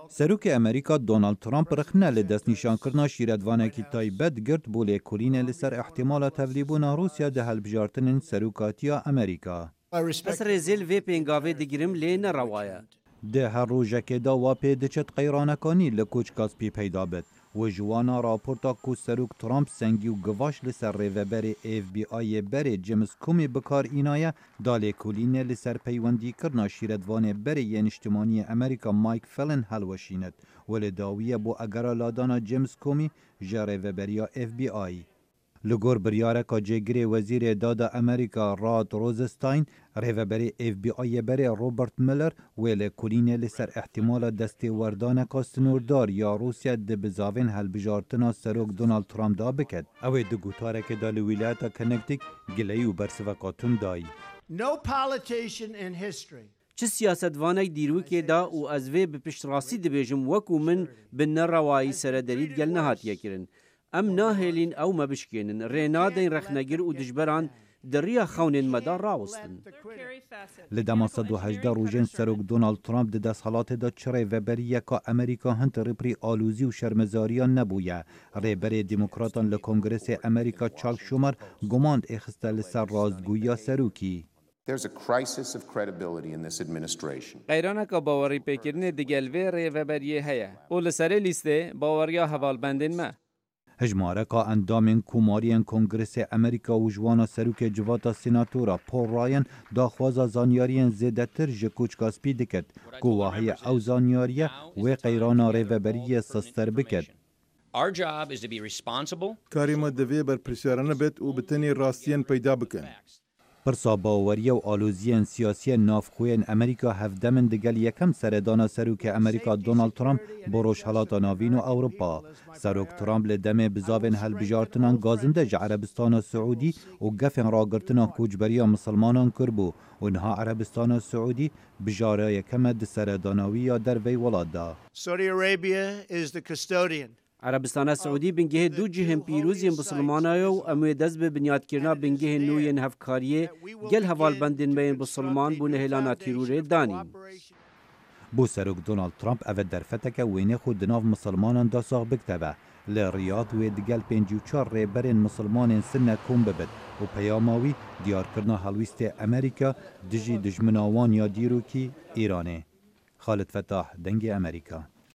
سروک امریکا دونالد ترامپ رخنه لدست نشانکرنا شیردوانکی تایبت گرد بو لیکولین لسر احتمال تبلیبونا روسیا ده هلبجارتنین سروکاتیا امریکا. اس رزیل وی پینگاوی دیگرم لین روایا. ده هر روزه دا واپی دچت قیرانکانی لکوچ کاسپی پیدا بد. و جوانا راپورتا کو سروک ترامپ سنگی و گواش لسر ریوبر اف بی آی بر جیمز کومی بکار اینایه داله کولین لسر پیوندی کرنا شیردوان بر ینشتمانی امریکا مایک فلن هلوشیند ولی داویه بو اگر لادانا جیمز کومی جا ریوبریا اف بی آی. لگور بریارکا جگری وزیر دادا امریکا راد روزستاین ریوبری اف بی آی بری روبرت میلر ویل کلین لسر احتمال دستی وردانکا سنوردار یا روسیا ده بزاوین هلبجارتنا سروک دونالد ترامپ دا بکد. اوی دو گوتارک دال ولایتا کنکتیک گلی و برسوکاتون دای. No politician in history. چه سیاستوانک دیروکی دا او از وی به پشت راستی دبیجم وکو من بن روایی سردرید گل نهاتیه کرن. ام ناهلین او مبشکینن رینادین رخنگیر و دجبران دریا خونین مدار راوستن. لدما 118 روژن سروک دونالد ترامپ ده دست حالات دا چره وبریه که امریکا هنت رپری آلوزی و شرمزاریان نبویه. ریبری دموکراتان لکنگرس امریکا چاک شومر گماند اخسته لسر رازگویا سروکی. There's a crisis of credibility in this administration. قیرانکا باوری پیکرنه دگلوه ریوبریه هیا. او لسر لیسته باوریا حوال بندین ما. هجمارکا اندامین کومارین کنگرس امریکا و جوانا سروک جواتا سیناتورا پول راین داخوازا زانیارین زیده تر جکوچ کاسپی دکد گواهی او زانیاریه و قیرانا ریوبریه سستر بکد. کاری ما دوی بر پرسیارانه بید و بتنی راستین پیدا بکن. پرسا باوریه و آلوزیان سیاسی نافخوین امریکا هفدمن دگل یکم سردانا سروک امریکا دونالد ترامپ بروش حالات ناوین و اوروپا. سروک ترامپ لدمه بزاوین هلبجارتنان گازنده ج عربستان سعودی و گفن راگرتنا کوچبریا مسلمانان کربو و انها عربستان سعودی بجاره یکم د سرداناوی یا در وی ولاد دا. Saudi Arabia is the custodian. عربستان سعودی بنگه دو جهم پیروزی مسلمانایو و اموی دست به بنیاد کرنا بنگه نوین هفکاریه گل حوال بندین بین مسلمان بونه هلانا تیروره دانیم. بو سروک دونالد ترامپ اوه در فتک وینه خود دناف مسلمانان دا ساغ بکتبه. لریاض و دگل 54 ریبرین مسلمان سنه کن ببد و پیاماوی دیار کرنا حلویست امریکا دجی دجمناوان یا دیروکی ایرانه. خالد فتاح دنگ امریکا.